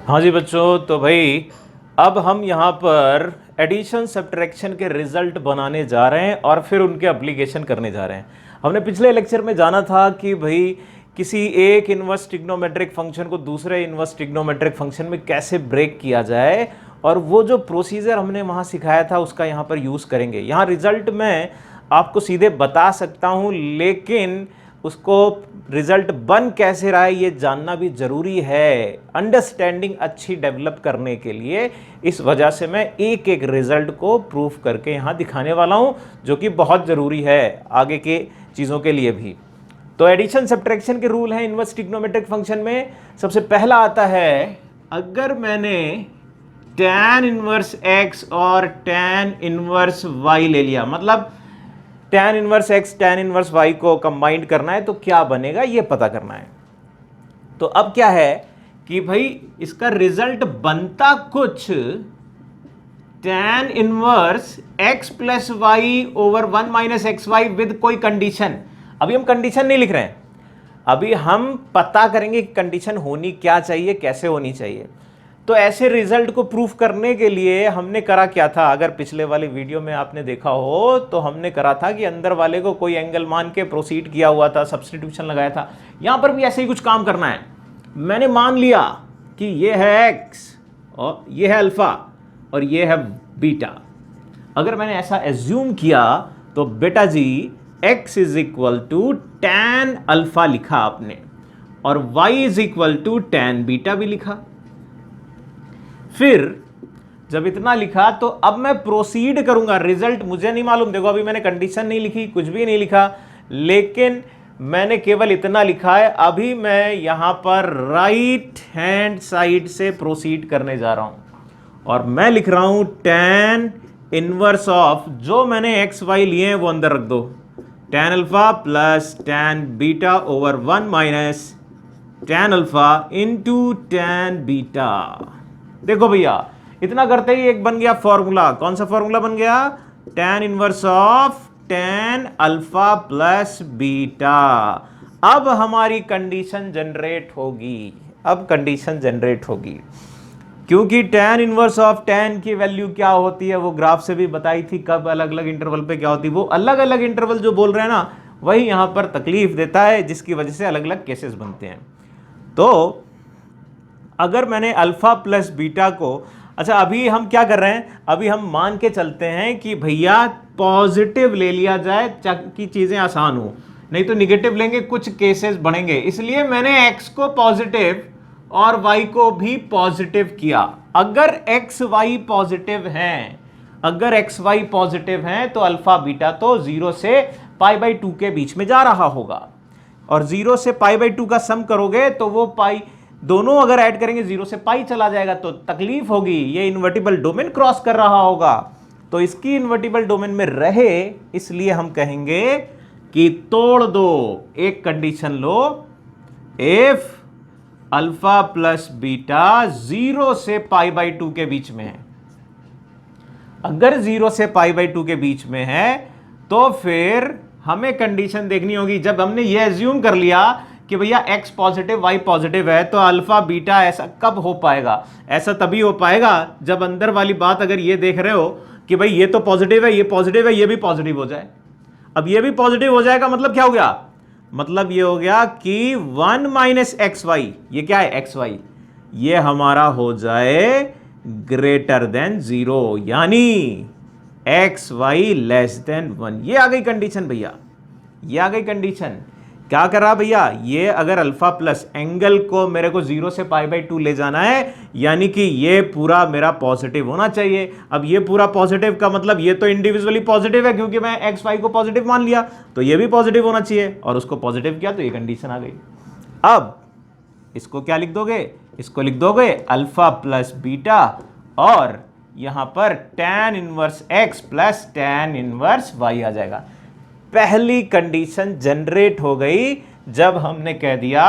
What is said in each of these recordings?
हाँ जी बच्चों, तो भाई अब हम यहाँ पर एडिशन सब्ट्रैक्शन के रिजल्ट बनाने जा रहे हैं और फिर उनके एप्लीकेशन करने जा रहे हैं। हमने पिछले लेक्चर में जाना था कि भाई किसी एक इन्वर्स ट्रिग्नोमेट्रिक फंक्शन को दूसरे इन्वर्स ट्रिग्नोमेट्रिक फंक्शन में कैसे ब्रेक किया जाए, और वो जो प्रोसीजर हमने वहाँ सिखाया था उसका यहाँ पर यूज़ करेंगे। यहाँ रिजल्ट मैं आपको सीधे बता सकता हूँ, लेकिन उसको रिजल्ट बन कैसे रहा है ये जानना भी जरूरी है, अंडरस्टैंडिंग अच्छी डेवलप करने के लिए। इस वजह से मैं एक एक रिजल्ट को प्रूफ करके यहाँ दिखाने वाला हूँ, जो कि बहुत ज़रूरी है आगे के चीज़ों के लिए भी। तो एडिशन सब्ट्रैक्शन के रूल हैं इनवर्स ट्रिग्नोमेट्रिक फंक्शन में। सबसे पहला आता है, अगर मैंने tan इनवर्स x और tan इनवर्स y ले लिया, मतलब tan inverse x tan inverse y को कंबाइन करना है तो क्या बनेगा ये पता करना है। तो अब क्या है कि भाई इसका रिजल्ट बनता कुछ tan inverse x plus y over 1 minus x y with कोई कंडीशन। अभी हम कंडीशन नहीं लिख रहे हैं, अभी हम पता करेंगे कि कंडीशन होनी क्या चाहिए, कैसे होनी चाहिए। तो ऐसे रिजल्ट को प्रूफ करने के लिए हमने करा क्या था, अगर पिछले वाली वीडियो में आपने देखा हो तो हमने करा था कि अंदर वाले को कोई एंगल मान के प्रोसीड किया हुआ था, सब्स्टिट्यूशन लगाया था। यहां पर भी ऐसे ही कुछ काम करना है। मैंने मान लिया कि ये है x और ये है अल्फा और ये है बीटा। अगर मैंने ऐसा एज्यूम किया तो बेटा जी x is equal to tan alpha लिखा आपने और y is equal to tan beta भी लिखा। फिर जब इतना लिखा तो अब मैं प्रोसीड करूंगा। रिजल्ट मुझे नहीं मालूम, देखो अभी मैंने कंडीशन नहीं लिखी, कुछ भी नहीं लिखा, लेकिन मैंने केवल इतना लिखा है। अभी मैं यहां पर राइट हैंड साइड से प्रोसीड करने जा रहा हूं और मैं लिख रहा हूं tan इनवर्स ऑफ, जो मैंने एक्स वाई लिए हैं वो अंदर रख दो, tan alpha plus tan beta over 1 minus tan alpha into tan beta. देखो भैया इतना करते ही एक बन गया फॉर्मूला। कौन सा फॉर्मूला बन गया? tan inverse of tan alpha plus beta. अब हमारी कंडीशन जनरेट होगी, अब कंडीशन जनरेट होगी, क्योंकि tan इनवर्स ऑफ tan की वैल्यू क्या होती है वो ग्राफ से भी बताई थी, कब अलग अलग इंटरवल पे क्या होती है। वो अलग अलग इंटरवल जो बोल रहे हैं ना, वही यहां पर तकलीफ देता है, जिसकी वजह से अलग अलग केसेस बनते हैं। तो अगर मैंने अल्फा प्लस बीटा को, अच्छा अभी हम क्या कर रहे हैं, अभी हम मान के चलते हैं कि भैया पॉजिटिव ले लिया जाए ताकि चीजें आसान हो, नहीं तो निगेटिव लेंगे कुछ केसेस बढ़ेंगे। इसलिए मैंने x को पॉजिटिव और y को भी पॉजिटिव किया। अगर x y पॉजिटिव हैं, अगर x y पॉजिटिव हैं तो अल्फा बीटा तो 0 से π/2 के बीच में जा रहा होगा, और 0 से π/2 का सम करोगे तो वो पाई दोनों अगर ऐड करेंगे 0 से पाई चला जाएगा, तो तकलीफ होगी, ये इन्वर्टिबल डोमेन क्रॉस कर रहा होगा। तो इसकी इन्वर्टिबल डोमेन में रहे, इसलिए हम कहेंगे कि तोड़ दो, एक condition low, if alpha plus beta 0 से π/2 के बीच में है। अगर 0 से π/2 के बीच में है तो फिर हमें कंडीशन देखनी होगी। जब हमने ये एज्यूम कर लिया कि भैया x पॉजिटिव y पॉजिटिव है, तो अल्फा बीटा ऐसा कब हो पाएगा? ऐसा तभी हो पाएगा जब अंदर वाली बात अगर ये देख रहे हो कि भाई ये तो पॉजिटिव है, ये पॉजिटिव है, ये भी पॉजिटिव हो जाए। अब ये भी पॉजिटिव हो जाएगा, मतलब क्या हो गया? मतलब ये हो गया कि 1 माइनस एक्स वाई, ये क्या है एक्स वाई, ये हमारा हो जाए ग्रेटर देन 0, यानी एक्स वाई लेस देन 1। ये आ गई कंडीशन भैया, ये आ गई कंडीशन। क्या कर रहा भैया? ये अगर अल्फा प्लस एंगल को मेरे को 0 से π/2 ले जाना है, यानी कि ये पूरा मेरा पॉजिटिव होना चाहिए। अब ये पूरा पॉजिटिव का मतलब ये तो इंडिविजुअली पॉजिटिव है, क्योंकि मैं एक्स वाई को पॉजिटिव मान लिया, तो ये भी पॉजिटिव होना चाहिए, और उसको पॉजिटिव किया तो ये कंडीशन आ गई। अब इसको क्या लिख दोगे? इसको लिख दोगे अल्फा प्लस बीटा, और यहां पर tan inverse x plus tan inverse y आ जाएगा। पहली कंडीशन जनरेट हो गई जब हमने कह दिया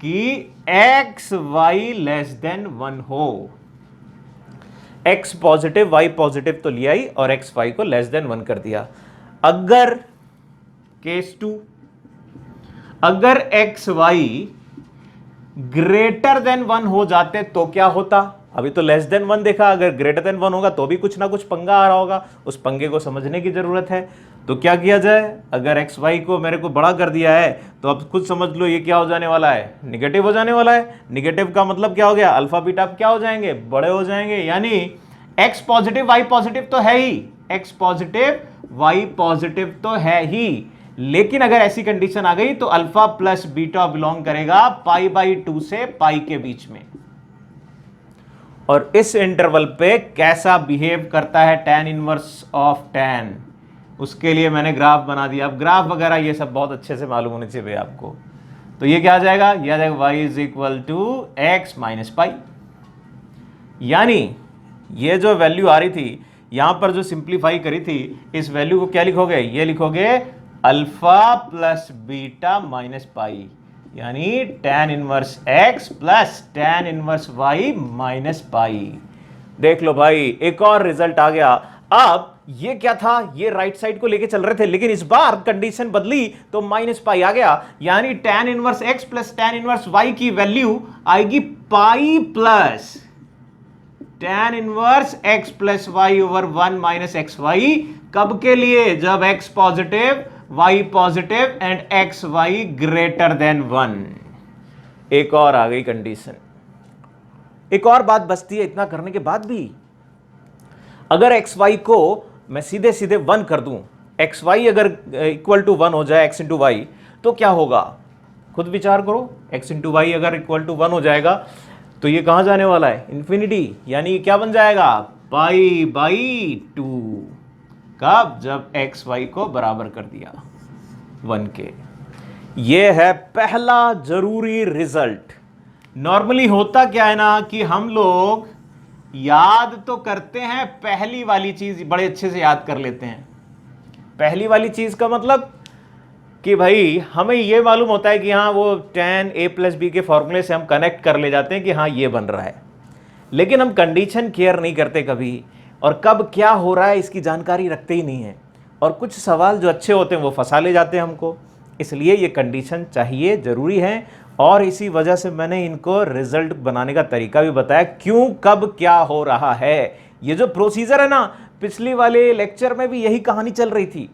कि एक्स वाई लेस देन 1 हो। x पॉजिटिव y पॉजिटिव तो लिया ही, और एक्स वाई को लेस देन 1 कर दिया। अगर केस 2, अगर एक्स वाई ग्रेटर देन 1 हो जाते तो क्या होता? अभी तो लेस देन 1 देखा, अगर ग्रेटर देन 1 होगा तो भी कुछ ना कुछ पंगा आ रहा होगा, उस पंगे को समझने की जरूरत है। तो क्या किया जाए, अगर एक्स वाई को मेरे को बड़ा कर दिया है तो अब खुद समझ लो ये क्या हो जाने वाला है, निगेटिव हो जाने वाला है। निगेटिव का मतलब क्या हो गया, अल्फा बीटा क्या हो जाएंगे, बड़े हो जाएंगे। यानी एक्स पॉजिटिव वाई पॉजिटिव तो है ही, एक्स पॉजिटिव वाई पॉजिटिव तो है ही, लेकिन अगर ऐसी कंडीशन आ गई तो अल्फा प्लस बीटा बिलोंग करेगा पाई बाई 2 से पाई के बीच में। और इस इंटरवल पे कैसा बिहेव करता है tan इनवर्स ऑफ tan, उसके लिए मैंने ग्राफ बना दिया। अब ग्राफ वगैरह ये सब बहुत अच्छे से मालूम होने चाहिए आपको। तो ये क्या आ जाएगा, ये आ जाएगा y is equal to x minus pi. यानी ये जो वैल्यू आ रही थी यहां पर जो सिंप्लीफाई करी थी, इस वैल्यू को क्या लिखोगे, ये लिखोगे alpha plus beta minus pi, यानी tan inverse x plus tan inverse y minus pi. देख लो भाई, एक और रिजल्ट आ गया। अब ये क्या था, ये राइट साइड को लेके चल रहे थे, लेकिन इस बार कंडीशन बदली तो माइनस पाई आ गया, यानी tan inverse x plus tan inverse y की वैल्यू आएगी pi plus tan inverse x plus y over 1 minus x y. कब के लिए, जब x positive y positive and x y greater than 1। एक और आ गई कंडीशन। एक और बात बचती है, इतना करने के बाद भी अगर एक्स वाई को मैं सीधे सीधे 1 कर दूं, एक्स वाई अगर इक्वल टू 1 हो जाए x इंटू वाई, तो क्या होगा, खुद विचार करो। x इंटू वाई अगर इक्वल टू 1 हो जाएगा तो ये कहां जाने वाला है, इंफिनिटी, यानी क्या बन जाएगा, पाई बाई 2। कब, जब एक्स वाई को बराबर कर दिया 1 के। ये है पहला जरूरी रिजल्ट। नॉर्मली होता क्या है ना कि हम लोग याद तो करते हैं, पहली वाली चीज बड़े अच्छे से याद कर लेते हैं। पहली वाली चीज का मतलब कि भाई हमें ये मालूम होता है कि हाँ वो tan a प्लस बी के फॉर्मूले से हम कनेक्ट कर ले जाते हैं कि हाँ ये बन रहा है, लेकिन हम कंडीशन केयर नहीं करते कभी, और कब क्या हो रहा है इसकी जानकारी रखते ही नहीं है, और कुछ सवाल जो अच्छे होते हैं वो फंसा ले जाते हैं हमको। इसलिए ये कंडीशन चाहिए, ज़रूरी है, और इसी वजह से मैंने इनको रिजल्ट बनाने का तरीका भी बताया, क्यों कब क्या हो रहा है। ये जो प्रोसीजर है ना, पिछले वाले लेक्चर में भी यही कहानी चल रही थी,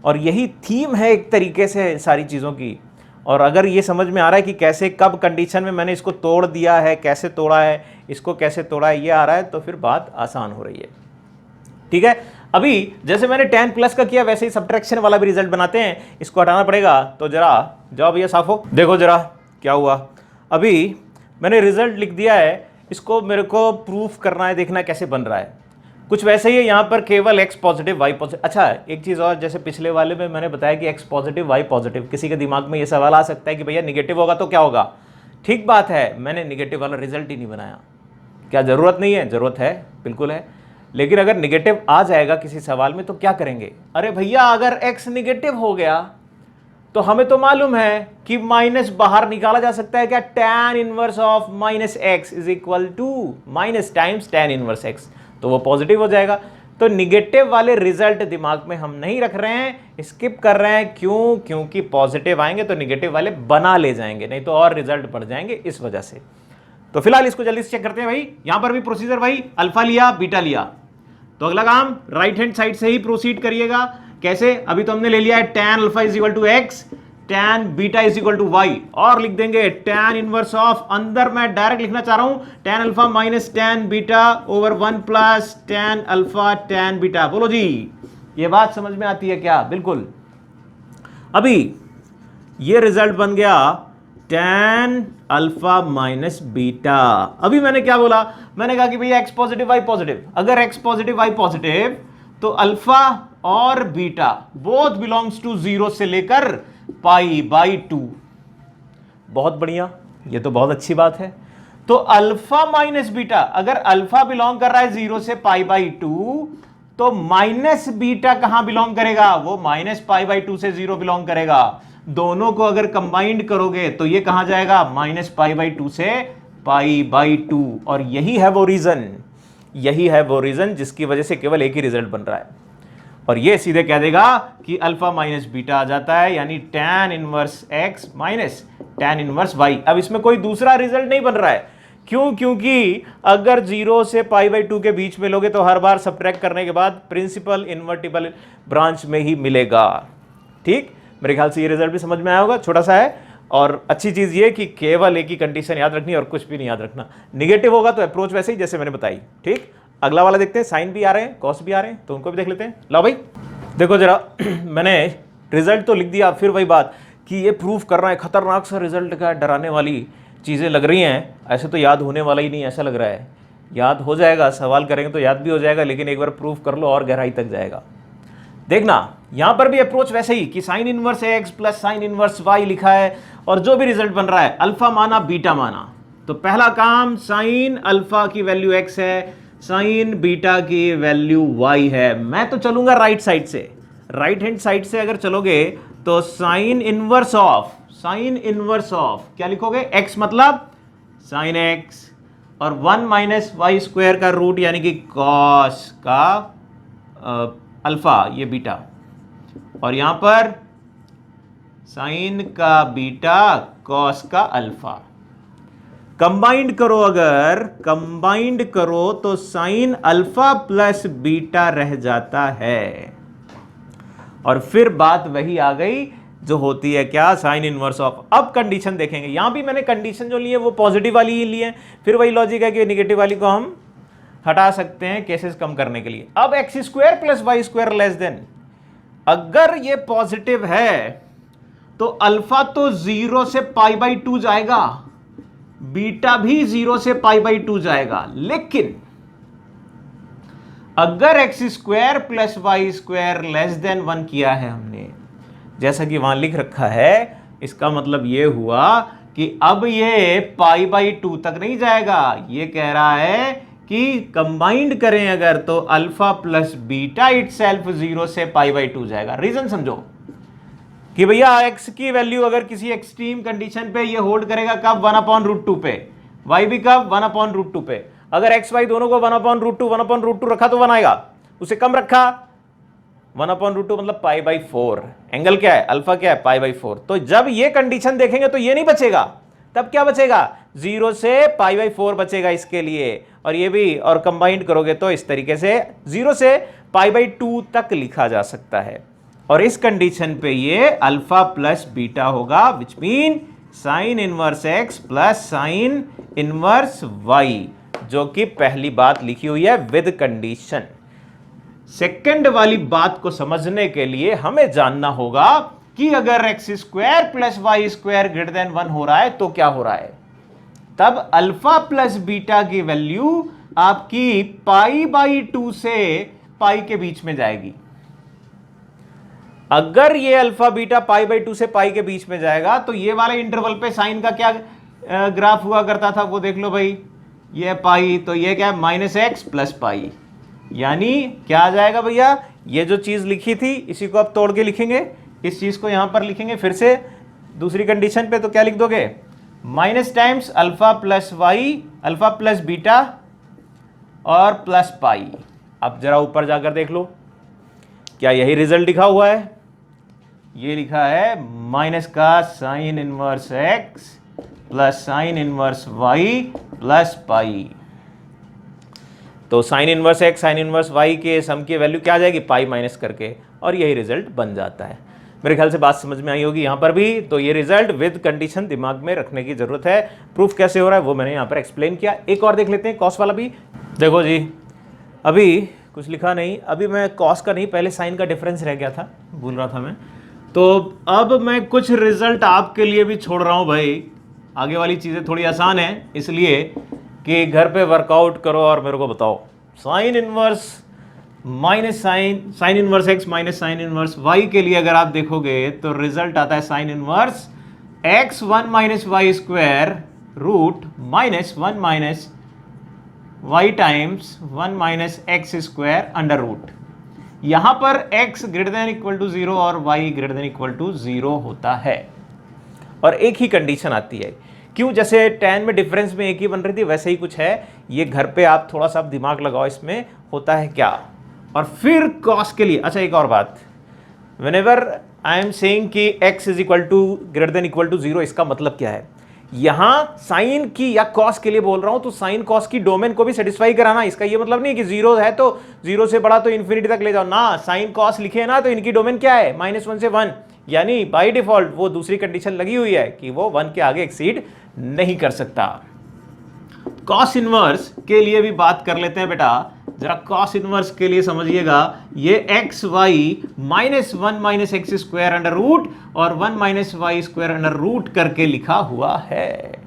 और यही थीम है एक तरीके से सारी चीज़ों की। और अगर ये समझ में आ रहा है कि कैसे कब कंडीशन में मैंने इसको तोड़ दिया है, कैसे तोड़ा है, इसको कैसे तोड़ा है, ये आ रहा है, तो फिर बात आसान हो रही है। ठीक है, अभी जैसे मैंने tan प्लस का किया वैसे ही सब्ट्रैक्शन वाला भी रिजल्ट बनाते हैं। इसको हटाना पड़ेगा, तो जरा जाओ भैया साफ हो, देखो जरा क्या हुआ। अभी मैंने रिजल्ट लिख दिया है, इसको मेरे को प्रूफ करना है, देखना कैसे बन रहा है। कुछ वैसे ही है, यहाँ पर केवल x पॉजिटिव y पॉजिटिव। अच्छा, एक चीज़ और, जैसे पिछले वाले में मैंने बताया कि x पॉजिटिव y पॉजिटिव, किसी के दिमाग में ये सवाल आ सकता है कि भैया निगेटिव होगा तो क्या होगा। ठीक बात है, मैंने निगेटिव वाला रिजल्ट ही नहीं बनाया। क्या ज़रूरत नहीं है, ज़रूरत है, बिल्कुल है, लेकिन अगर निगेटिव आ जाएगा किसी सवाल में तो क्या करेंगे। अरे भैया अगर x निगेटिव हो गया तो हमें तो मालूम है कि माइनस बाहर निकाला जा सकता है, क्या, tan inverse of minus x is equal to minus times tan inverse x, तो वो पॉजिटिव हो जाएगा। तो निगेटिव वाले रिजल्ट दिमाग में हम नहीं रख रहे हैं, स्किप कर रहे हैं। क्यों, क्योंकि पॉजिटिव आएंगे तो निगेटिव वाले बना ले जाएंगे, नहीं तो और रिजल्ट बढ़ जाएंगे, इस वजह से। तो फिलहाल इसको जल्दी से चेक करते हैं भाई। यहां पर भी प्रोसीजर भाई, अल्फा लिया बीटा लिया, तो अगला काम राइट हैंड साइड से ही प्रोसीड करिएगा। कैसे, अभी तो हमने ले लिया है tan alpha is equal to x, tan beta is equal to y, और लिख देंगे tan इनवर्स ऑफ, अंदर मैं डायरेक्ट लिखना चाह रहा हूं tan alpha minus tan beta over 1 plus tan alpha tan beta. बोलो जी, ये बात समझ में आती है क्या? बिल्कुल। अभी ये रिजल्ट बन गया tan अल्फा माइनस बीटा। अभी मैंने क्या बोला, मैंने कहा कि भैया x पॉजिटिव वाई पॉजिटिव, अगर x पॉजिटिव वाई पॉजिटिव तो अल्फा और बीटा बोथ बिलोंग्स टू 0 से लेकर पाई बाई 2। बहुत बढ़िया, ये तो बहुत अच्छी बात है। तो अल्फा माइनस बीटा, अगर अल्फा बिलोंग कर रहा है 0 से पाई बाई 2, तो माइनस बीटा कहां बिलोंग करेगा, वो माइनस पाई बाई 2 से 0 बिलोंग करेगा। दोनों को अगर कंबाइंड करोगे तो ये कहां जाएगा, माइनस पाई बाई 2 से पाई बाई 2। और यही है वो रीजन, यही है वो रीजन जिसकी वजह से केवल एक ही रिजल्ट बन रहा है। और ये सीधे कह देगा कि अल्फा माइनस बीटा आ जाता है, यानी tan inverse x minus tan inverse y। अब इसमें कोई दूसरा रिजल्ट नहीं बन रहा है, क्यों? क्योंकि अगर 0 से π/2 के बीच में लोगे तो हर बार सब्ट्रैक्ट करने के बाद प्रिंसिपल इन्वर्टिबल ब्रांच में ही मिलेगा। ठीक, मेरे ख्याल से ये रिजल्ट भी समझ में आया होगा, छोटा सा है। और अच्छी चीज ये कि केवल एक ही कंडीशन याद रखनी और कुछ भी नहीं याद रखना। निगेटिव होगा तो अप्रोच वैसे ही जैसे मैंने बताई। ठीक, अगला वाला देखते हैं। साइन भी आ रहे हैं, कॉस भी आ रहे हैं, तो उनको भी देख लेते हैं। लो भाई देखो जरा, मैंने रिजल्ट तो लिख दिया, फिर वही बात कि ये प्रूफ कर रहा है खतरनाक सा रिजल्ट का, डराने वाली चीज़ें लग रही हैं। ऐसे तो याद होने वाला ही नहीं, ऐसा लग रहा है। याद हो जाएगा, सवाल करेंगे तो याद भी हो जाएगा, लेकिन एक बार प्रूफ कर लो और गहराई तक जाएगा। देखना यहां पर भी अप्रोच वैसे ही कि sine inverse x plus sine inverse y लिखा है, और जो भी रिजल्ट बन रहा है अल्फा माना बीटा माना। तो पहला काम, साइन अल्फा की वैल्यू एक्स है, साइन बीटा की वैल्यू वाई है। मैं तो चलूंगा राइट साइड से, राइट हैंड साइड से अगर चलोगे तो साइन इनवर्स ऑफ क्या लिखोगे? एक्स मतलब साइन एक्स, और 1 माइनस वाई स्क्वायर का रूट यानी कि कॉस का अल्फा, ये बीटा, और यहां पर साइन का बीटा कॉस का अल्फा। कंबाइंड करो, अगर कंबाइंड करो तो साइन अल्फा प्लस बीटा रह जाता है, और फिर बात वही आ गई जो होती है क्या? Sine inverse of. अब कंडीशन देखेंगे, यहां भी मैंने कंडीशन जो ली है वो पॉजिटिव वाली ही ली है, फिर वही लॉजिक है कि नेगेटिव वाली को हम हटा सकते हैं केसेस कम करने के लिए। अब x square plus y square less than, अगर ये पॉजिटिव है तो अल्फा तो 0 से π/2 जाएगा, बीटा भी 0 से π/2 जाएगा। लेकिन अगर x square plus y square less than 1 किया है हमने, जैसा कि वहां लिख रखा है, इसका मतलब ये हुआ कि अब ये π/2 तक नहीं जाएगा। ये कह रहा है कि कंबाइंड करें अगर तो अल्फा प्लस बीटा इटसेल्फ 0 से π/2 जाएगा। रीजन समझो कि भैया एक्स की वैल्यू अगर किसी एक्सट्रीम कंडीशन पे ये होल्ड करेगा कब? 1/√2 पे, वाई भी कब? 1/√2 पे। अगर एक्स वाई दोनों को 1/√2 रखा तो 1 आएगा, उसे कम रखा 1/√2 मतलब π/4। एंगल क्या है? अल्फा क्या है? π/4। तो जब ये कंडीशन देखेंगे तो ये नहीं बचेगा, तब क्या बचेगा? 0 से π/4 बचेगा इसके लिए, और ये भी, और कंबाइंड करोगे तो इस तरीके से 0 से π/2 तक लिखा जा सकता है। और इस कंडीशन पे ये अल्फा प्लस बीटा होगा, which mean sine inverse x plus sine inverse y, जो कि पहली बात लिखी हुई है विद कंडीशन। सेकंड वाली बात को समझने के लिए हमें जानना होगा कि अगर x square plus y square greater than 1 हो रहा है तो क्या हो रहा है? तब अल्फा प्लस बीटा की वैल्यू आपकी π/2 से पाई के बीच में जाएगी। अगर ये अल्फा बीटा π/2 से पाई के बीच में जाएगा तो ये वाले इंटरवल पे साइन का क्या ग्राफ हुआ करता था वो देख लो भाई। ये पाई, तो ये क्या है? -x प्लस पाई, यानी क्या आ जाएगा भैया? ये जो चीज लिखी थी इसी को अब तोड़ के लिखेंगे, इस चीज को यहां पर लिखेंगे फिर से दूसरी कंडीशन पे, तो क्या लिख दोगे? Minus times alpha plus y, alpha plus beta और प्लस पाई। अब जरा ऊपर जाकर देख लो, क्या यही रिजल्ट लिखा हुआ है? ये लिखा है माइनस का sine inverse x plus sine inverse y plus pi. तो sine inverse x sine inverse y के सम की वैल्यू क्या आ जाएगी? पाई माइनस करके, और यही रिजल्ट बन जाता है। मेरे ख्याल से बात समझ में आई होगी यहाँ पर भी। तो ये रिजल्ट विद कंडीशन दिमाग में रखने की जरूरत है। प्रूफ कैसे हो रहा है वो मैंने यहाँ पर एक्सप्लेन किया। एक और देख लेते हैं, कॉस वाला भी। देखो जी, अभी कुछ लिखा नहीं, अभी मैं कॉस का नहीं, पहले साइन का डिफरेंस रह गया था, भूल रहा था मैं। तो अब मैं कुछ रिजल्ट आपके लिए भी छोड़ रहा हूँ भाई। आगे वाली चीज़ें थोड़ी आसान है, इसलिए कि घर पे वर्कआउट करो और मेरे को बताओ। Sine inverse minus sine inverse x minus sine inverse y के लिए अगर आप देखोगे तो रिजल्ट आता है sine inverse x 1 minus y square root minus 1 minus y times 1 minus x square under root. यहां पर x greater than equal to 0 और y greater than equal to 0 होता है, और एक ही कंडीशन आती है। क्यों? जैसे tan में डिफरेंस में एक ही बन रही थी, वैसे ही कुछ है। ये घर पे आप थोड़ा सा दिमाग लगाओ, इसमें होता है क्या। और फिर cos के लिए, अच्छा एक और बात, व्हेनेवर आई एम सेइंग कि x is equal to greater than equal to 0, इसका मतलब क्या है, यहां साइन की या कॉस के लिए बोल रहा हूं, तो साइन कॉस की डोमेन को भी सेटिस्फाई कराना। इसका ये मतलब नहीं कि 0 है तो 0 से बड़ा तो इन्फिनिटी तक ले जाओ ना, साइन कॉस लिखे ना तो इनकी डोमेन क्या है, -1 से 1, यानी बाय डिफॉल्ट वो दूसरी कंडीशन लगी हुई है कि वो 1 के आगे एक्सीड नहीं कर सकता। कॉस इनवर्स के लिए भी बात कर लेते हैं बेटा, जरा कॉस इनवर्स के लिए समझिएगा, ये x y -1 minus x square under root और 1 minus y square under root करके लिखा हुआ है,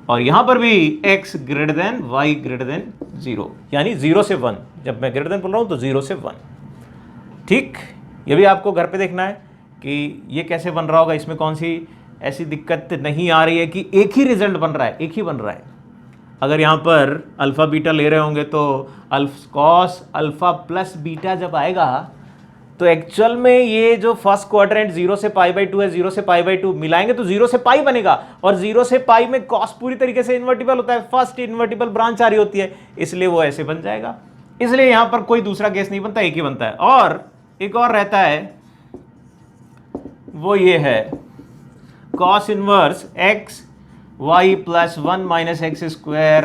और यहां पर भी x greater than y greater than 0, यानी 0 से 1, जब मैं ग्रेटर देन बोल रहा हूं तो 0 से 1। ठीक, ये भी आपको घर पे देखना है कि ये कैसे बन रहा होगा, इसमें कौन सी ऐसी दिक्कत नहीं आ रही है कि एक ही रिजल्ट बन रहा है, एक ही बन रहा है। अगर यहाँ पर अल्फ़ा बीटा ले रहे होंगे तो कॉस अल्फ़ा प्लस बीटा जब आएगा तो एक्चुअल में ये जो फर्स्ट क्वाड्रेंट 0 से π/2 है, 0 से π/2 मिलाएंगे तो 0 से पाई बनेगा, और 0 से पाई में कॉस पूरी तरीके से इन्वर्टिबल होता है, फर्स्ट इन्वर्टिबल ब्रांच आ रही होती है, इसलिए वो ऐसे बन जाएगा। इसलिए यहां पर कोई दूसरा केस नहीं बनता, एक ही बनता है। और एक और रहता है, वो ये है cos inverse x y plus 1 minus x square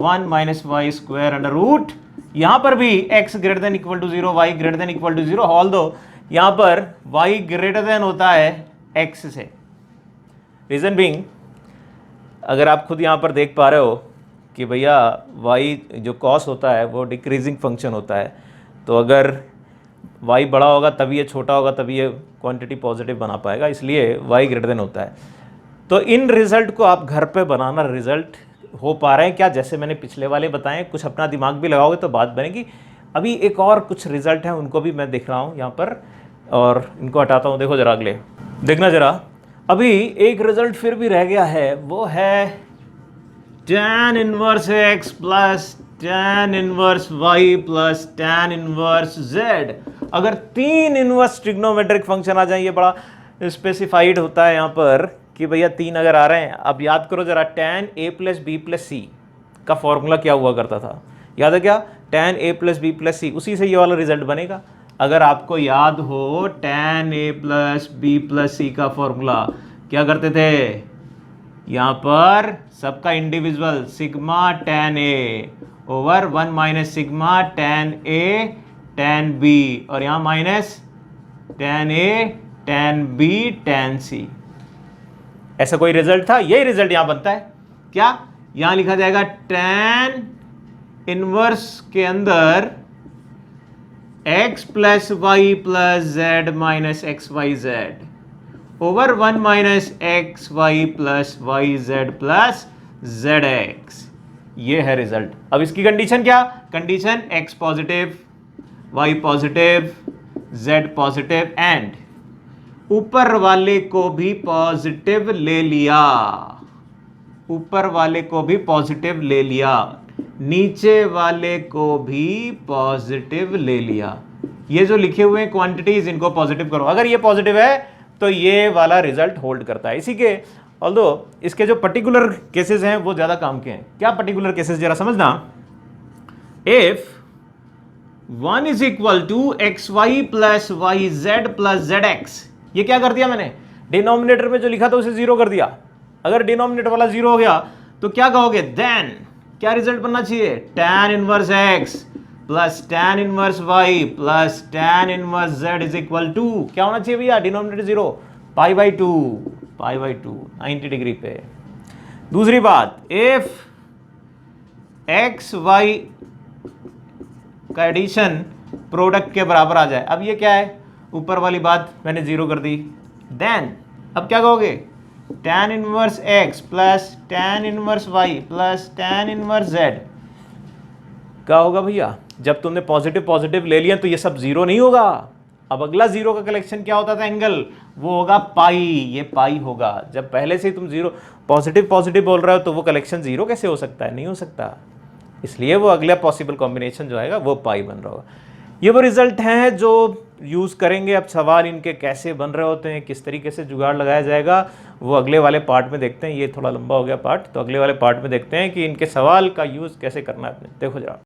1 minus y square under root, यहां पर भी x greater than equal to 0, y greater than equal to 0, although यहां पर y ग्रेटर देन होता है x से। रीजन बीइंग, अगर आप खुद यहां पर देख पा रहे हो कि भैया y जो कॉस होता है वो डिक्रीजिंग फंक्शन होता है, तो अगर y बड़ा होगा तभी ये छोटा होगा, तभी ये क्वांटिटी पॉजिटिव बना पाएगा, इसलिए y ग्रेटर देन होता है। तो इन रिजल्ट को आप घर पे बनाना, रिजल्ट हो पा रहे हैं क्या, जैसे मैंने पिछले वाले बताएं, कुछ अपना दिमाग भी लगाओगे तो बात बनेगी। अभी एक और कुछ रिजल्ट हैं, उनको भी मैं देख रहा हूं यहाँ पर, और इनको हटाता हूं। देखो जरा, अगले देखना जरा, अभी एक रिजल्ट फिर भी रह गया है, वो है tan inverse x plus tan inverse y plus tan inverse z। अगर 3 इनवर्स ट्रिग्नोमेट्रिक फंक्शन आ जाए, ये बड़ा स्पेसिफाइड होता है यहाँ पर कि भैया 3 अगर आ रहे हैं। अब याद करो जरा, tan a plus B plus C का फॉर्मूला क्या हुआ करता था, याद है क्या, tan a plus B plus C, उसी से ये वाला रिजल्ट बनेगा। अगर आपको याद हो tan a plus B plus C का फॉर्मूला क्या करते थे, यहाँ पर सबका individual sigma tan a over 1 minus sigma tan a tan b, और यहाँ minus tan a tan b tan c। ऐसा कोई रिजल्ट था, यही रिजल्ट यहां बनता है। क्या यहां लिखा जाएगा, tan इनवर्स के अंदर x plus y plus z minus x y z over 1 minus x y plus y z plus z x, ये है रिजल्ट। अब इसकी कंडीशन क्या, condition x positive, y positive, z positive, and ऊपर वाले को भी पॉजिटिव ले लिया, ऊपर वाले को भी पॉजिटिव ले लिया, नीचे वाले को भी पॉजिटिव ले लिया। ये जो लिखे हुए हैं क्वांटिटीज, इनको पॉजिटिव करो। अगर ये पॉजिटिव है तो ये वाला रिजल्ट होल्ड करता है। इसी के ऑल्दो इसके जो पर्टिकुलर केसेस हैं वो ज्यादा काम के हैं। क्या पर्टिकुलर केसेस, जरा समझना। If 1 is equal to x y plus y z plus z x, ये क्या कर दिया मैंने, डिनोमिनेटर में जो लिखा था उसे 0 कर दिया। अगर डिनोमिनेटर वाला 0 हो गया तो क्या कहोगे, देन क्या रिजल्ट बनना चाहिए, tan inverse x plus tan inverse y plus tan inverse z is equal to क्या होना चाहिए भैया, डिनोमिनेटर 0, π/2 90 डिग्री पे। दूसरी बात, इफ x y का एडिशन प्रोडक्ट के बराबर आ जाए, अब ये क्या है, ऊपर वाली बात मैंने 0 कर दी, देन अब क्या कहोगे, tan inverse x plus tan inverse y plus tan inverse z। क्या होगा भैया, जब तुमने पॉजिटिव पॉजिटिव ले लिया तो ये सब 0 नहीं होगा। अब अगला 0 का कलेक्शन क्या होता था, एंगल, वो होगा पाई, ये पाई होगा। जब पहले से ही तुम 0 पॉजिटिव पॉजिटिव बोल रहे हो तो वो कलेक्शन 0 कैसे हो सकता है, नहीं हो सकता। इसलिए वो अगला पॉसिबल कॉम्बिनेशन जो आएगा वो पाई बन रहा होगा। ये वो रिजल्ट हैं जो यूज़ करेंगे। अब सवाल इनके कैसे बन रहे होते हैं, किस तरीके से जुगाड़ लगाया जाएगा, वो अगले वाले पार्ट में देखते हैं। ये थोड़ा लंबा हो गया पार्ट, तो अगले वाले पार्ट में देखते हैं कि इनके सवाल का यूज़ कैसे करना है। देखो जरा।